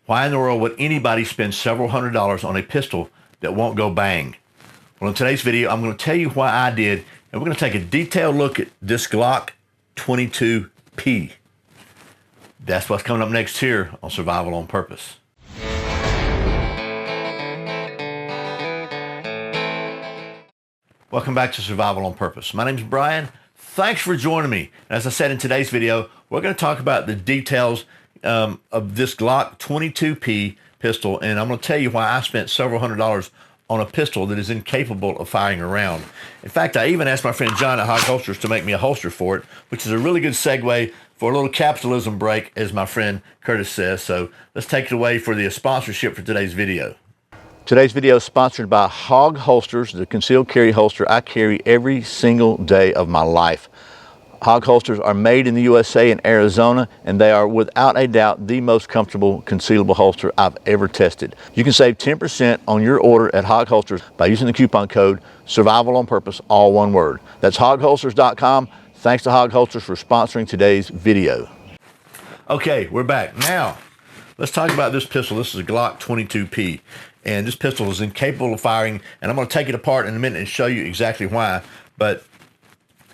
Why in the world would anybody spend several $100s on a pistol that won't go bang? Well, in today's video, I'm going to tell you why I did, and we're going to take a detailed look at this Glock 22P. That's what's coming up next here on Survival on Purpose. Welcome back to Survival on Purpose. My name's Brian. Thanks for joining me. As I said in today's video, we're going to talk about the details of this Glock 22P pistol, and I'm going to tell you why I spent several $100s on a pistol that is incapable of firing a round. In fact, I even asked my friend John at HAWG Holsters to make me a holster for it, which is a really good segue for a little capitalism break, as my friend Curtis says. So let's take it away for the sponsorship for today's video. Today's video is sponsored by HAWG Holsters, the concealed carry holster I carry every single day of my life. HAWG holsters are made in the USA in Arizona, and they are without a doubt the most comfortable concealable holster I've ever tested. You can save 10% on your order at HAWG Holsters by using the coupon code Survival on Purpose, all one word. That's HAWGholsters.com. Thanks to HAWG Holsters for sponsoring today's video. Okay, we're back. Now, let's talk about this pistol. This is a Glock 22P, and this pistol is incapable of firing, and I'm going to take it apart in a minute and show you exactly why. But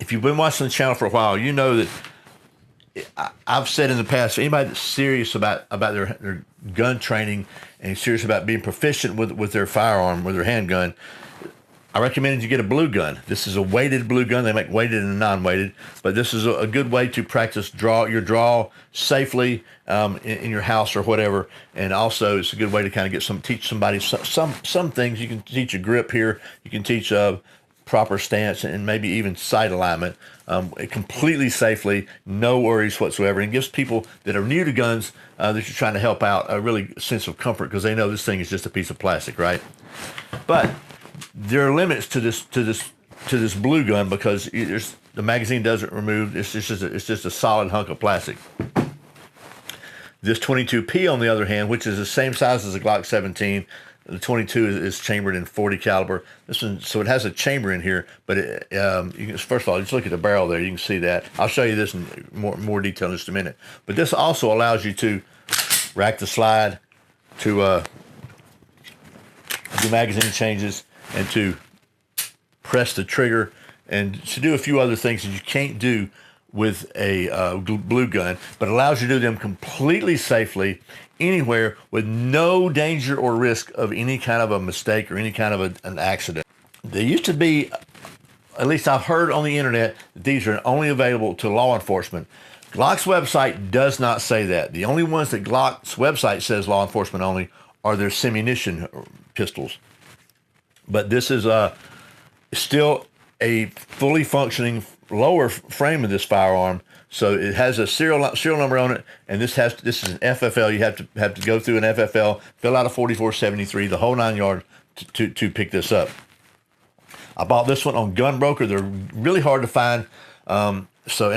if you've been watching the channel for a while, you know that I've said in the past, anybody that's serious about their gun training and serious about being proficient with their firearm, with their handgun, I recommended you get a blue gun. This is a weighted blue gun. They make weighted and non-weighted, but this is a good way to practice your draw safely in your house or whatever. And also, it's a good way to kind of teach somebody some things. You can teach a grip here. You can teach proper stance and maybe even sight alignment completely safely, no worries whatsoever, and gives people that are new to guns that you're trying to help out a really sense of comfort, because they know this thing is just a piece of plastic, right? But there are limits to this blue gun, because the magazine doesn't remove. It's just a solid hunk of plastic. This 22P, on the other hand, which is the same size as the Glock 17, the 22 is chambered in 40 caliber. This one, so it has a chamber in here, but you can, first of all, just look at the barrel there. You can see that. I'll show you this in more detail in just a minute. But this also allows you to rack the slide, to do magazine changes, and to press the trigger, and to do a few other things that you can't do with a blue gun, but allows you to do them completely safely anywhere with no danger or risk of any kind of a mistake or any kind of an accident. They used to be, at least I've heard on the internet, that these are only available to law enforcement. Glock's website does not say that. The only ones that Glock's website says law enforcement only are their semi-munition pistols. But this is still a fully functioning lower frame of this firearm, so it has a serial number on it, and this is an FFL. You have to go through an FFL, fill out a 4473, the whole 9 yards to pick this up. I bought this one on Gunbroker. They're really hard to find. And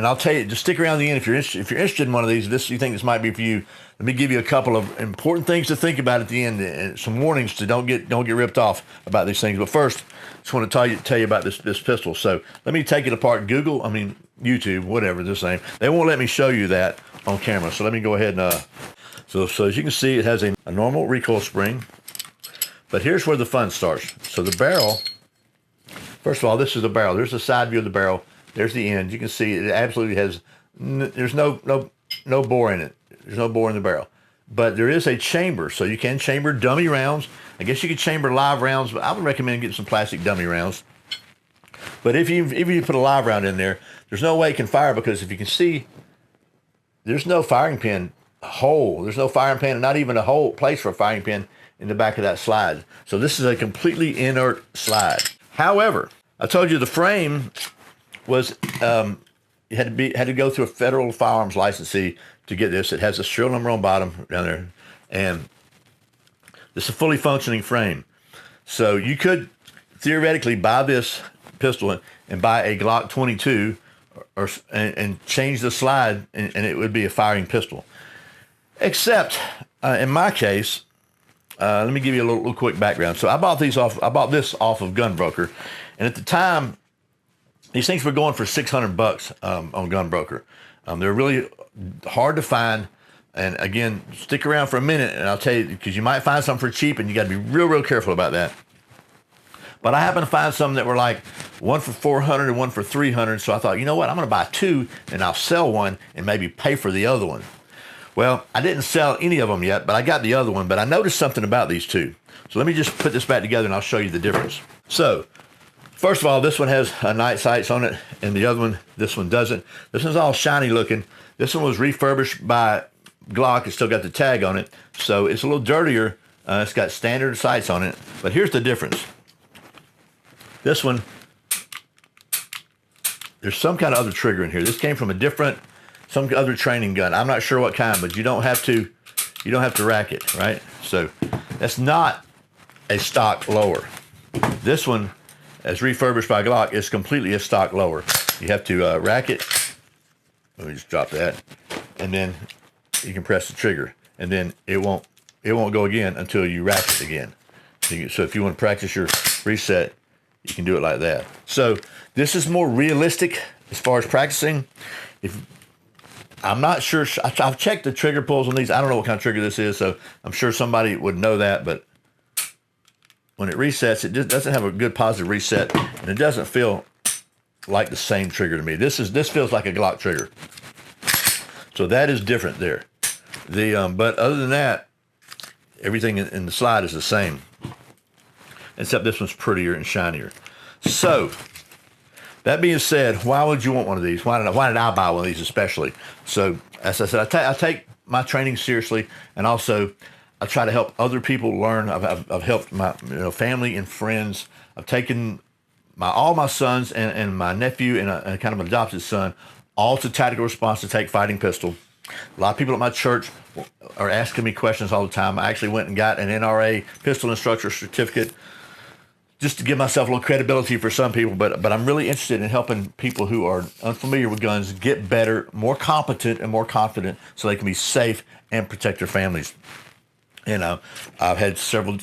I'll tell you, just stick around the end if you're interested in one of these. You think this might be for you. Let me give you a couple of important things to think about at the end, and some warnings to don't get ripped off about these things. But first, I just want to tell you about this pistol. So let me take it apart. YouTube, whatever this name. They won't let me show you that on camera. So let me go ahead and so as you can see, it has a normal recoil spring. But here's where the fun starts. So the barrel. First of all, this is the barrel. There's the side view of the barrel. There's the end. You can see it absolutely has. There's no bore in it. There's no bore in the barrel, but there is a chamber, so you can chamber dummy rounds. I guess you could chamber live rounds, but I would recommend getting some plastic dummy rounds. But if you put a live round in there, there's no way it can fire, because if you can see, there's no firing pin hole. There's no firing pin, and not even a hole place for a firing pin in the back of that slide. So this is a completely inert slide. However, I told you the frame was you had to go through a federal firearms licensee to get this. It has a serial number on bottom down there, and this is a fully functioning frame. So you could theoretically buy this pistol and buy a Glock 22 and change the slide, and it would be a firing pistol. Except in my case, let me give you a little quick background. So I bought this off of Gunbroker, and at the time, these things were going for $600 on Gunbroker. They're really hard to find. And again, stick around for a minute and I'll tell you, because you might find something for cheap and you got to be real careful about that. But I happened to find some that were like one for $400 and one for $300. So I thought, you know what? I'm going to buy two and I'll sell one and maybe pay for the other one. Well, I didn't sell any of them yet, but I got the other one. But I noticed something about these two. So let me just put this back together and I'll show you the difference. So first of all, this one has night sights on it and the other one, this one doesn't. This one's all shiny looking. This one was refurbished by Glock. It's still got the tag on it. So it's a little dirtier. It's got standard sights on it. But here's the difference. This one, there's some kind of other trigger in here. This came from some other training gun. I'm not sure what kind, but you don't have to rack it, right? So that's not a stock lower. This one, as refurbished by Glock, is completely a stock lower. You have to rack it. Let me just drop that, and then you can press the trigger, and then it won't go again until you rack it again. So if you want to practice your reset, you can do it like that. So this is more realistic as far as practicing. I'm not sure, I've checked the trigger pulls on these. I don't know what kind of trigger this is, so I'm sure somebody would know that, but when it resets, it just doesn't have a good positive reset, and it doesn't feel like the same trigger to me. This feels like a Glock trigger. So that is different there. But other than that, everything in the slide is the same, except this one's prettier and shinier. So that being said, why would you want one of these? Why did I buy one of these especially? So as I said, I take my training seriously, and also I try to help other people learn. I've helped my family and friends. I've taken all my sons and my nephew and a kind of an adopted son all to tactical response to take fighting pistol. A lot of people at my church are asking me questions all the time. I actually went and got an NRA pistol instructor certificate just to give myself a little credibility for some people, but I'm really interested in helping people who are unfamiliar with guns get better, more competent, and more confident so they can be safe and protect their families. And I've had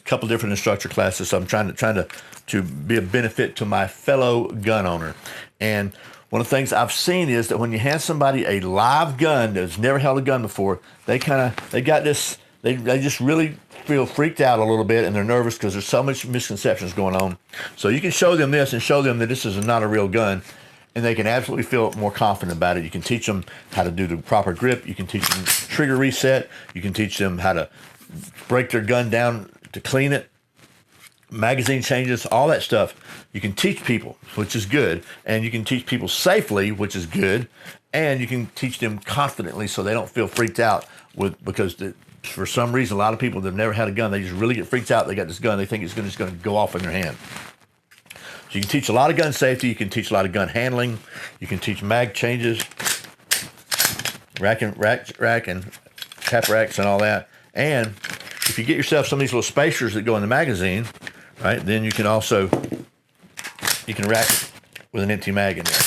couple different instructor classes, so I'm trying to be a benefit to my fellow gun owner. And one of the things I've seen is that when you hand somebody a live gun that's never held a gun before, they just really feel freaked out a little bit, and they're nervous because there's so much misconceptions going on. So you can show them this and show them that this is not a real gun, and they can absolutely feel more confident about it. You can teach them how to do the proper grip. You can teach them trigger reset. You can teach them how to break their gun down to clean it, magazine changes, all that stuff. You can teach people, which is good, and you can teach people safely, which is good, and you can teach them confidently so they don't feel freaked out because for some reason, a lot of people that have never had a gun, they just really get freaked out. They got this gun, they think it's just going to go off in their hand. So you can teach a lot of gun safety. You can teach a lot of gun handling. You can teach mag changes, rack and cap racks and all that. And if you get yourself some of these little spacers that go in the magazine, right, then you can rack it with an empty mag in there.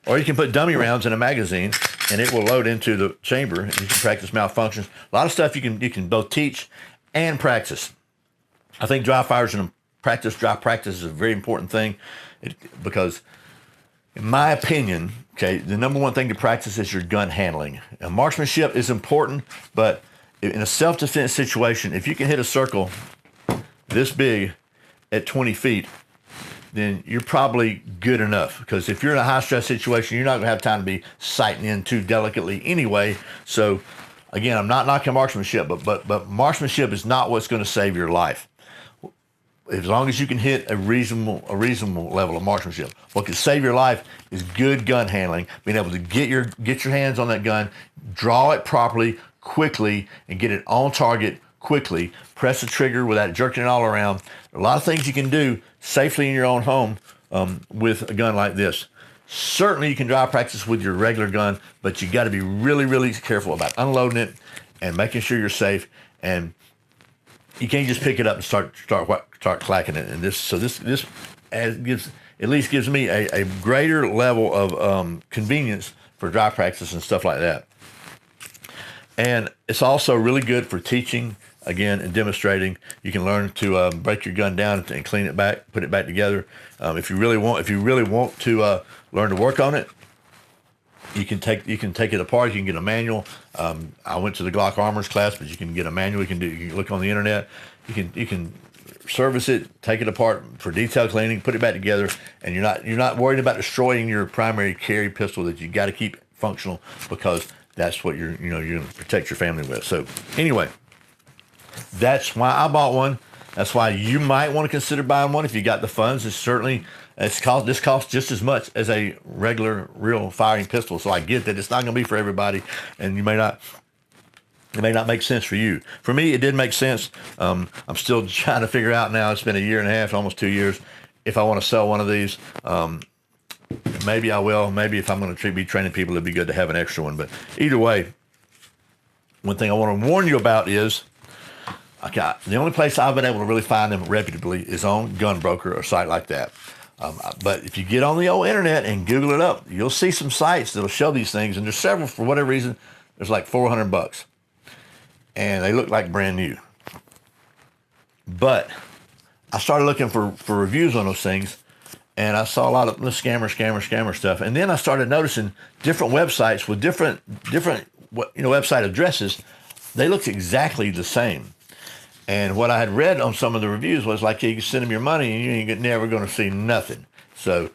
Or you can put dummy rounds in a magazine, and it will load into the chamber, and you can practice malfunctions. A lot of stuff you can both teach and practice. I think dry practice is a very important thing because, in my opinion, okay, the number one thing to practice is your gun handling. Now, marksmanship is important, but in a self-defense situation, if you can hit a circle this big at 20 feet, then you're probably good enough, because if you're in a high-stress situation, you're not going to have time to be sighting in too delicately anyway. So, again, I'm not knocking marksmanship, but marksmanship is not what's going to save your life. As long as you can hit a reasonable level of marksmanship, what can save your life is good gun handling, being able to get your hands on that gun, draw it properly, quickly, and get it on target quickly. Press the trigger without jerking it all around. A lot of things you can do safely in your own home with a gun like this. Certainly you can dry practice with your regular gun, but you got to be really, really careful about unloading it and making sure you're safe. And you can't just pick it up and start clacking it. And this gives me a greater level of convenience for dry practice and stuff like that. And it's also really good for teaching, again, and demonstrating. You can learn to break your gun down and clean it back, put it back together. If you really want to learn to work on it, You can take it apart. You can get a manual. I went to the Glock Armors class, but you can get a manual. You can look on the internet. You can service it, take it apart for detail cleaning, put it back together, and you're not worried about destroying your primary carry pistol that you got to keep functional, because that's what you're going to protect your family with. So anyway, that's why I bought one. That's why you might want to consider buying one if you got the funds. This costs just as much as a regular real firing pistol. So I get that it's not going to be for everybody, and it may not make sense for you. For me, it did make sense. I'm still trying to figure out now. It's been a year and a half, almost 2 years. If I want to sell one of these, maybe I will. Maybe if I'm going to be training people, it'd be good to have an extra one. But either way, one thing I want to warn you about is, the only place I've been able to really find them reputably is on Gunbroker or a site like that. But if you get on the old internet and Google it up, you'll see some sites that'll show these things, and there's several. For whatever reason, there's like $400, and they look like brand new. But I started looking for reviews on those things, and I saw a lot of the scammer stuff. And then I started noticing different websites with different website addresses. They looked exactly the same. And what I had read on some of the reviews was like, you can send them your money and you ain't never going to see nothing. So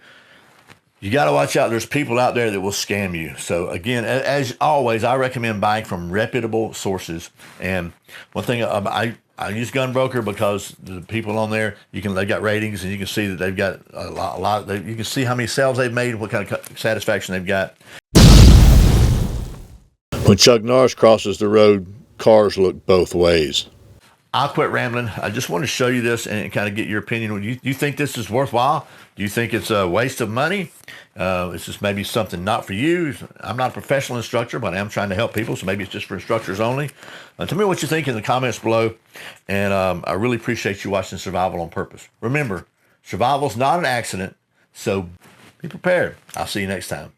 you got to watch out. There's people out there that will scam you. So again, as always, I recommend buying from reputable sources. And one thing, I use Gunbroker because the people on there, they got ratings, and you can see that they've got a lot. You can see how many sales they've made, what kind of satisfaction they've got. When Chuck Norris crosses the road, cars look both ways. I'll quit rambling. I just want to show you this and kind of get your opinion. You think this is worthwhile? Do you think it's a waste of money? Is this maybe something not for you? I'm not a professional instructor, but I am trying to help people, so maybe it's just for instructors only. Tell me what you think in the comments below, and I really appreciate you watching Survival on Purpose. Remember, survival's not an accident, so be prepared. I'll see you next time.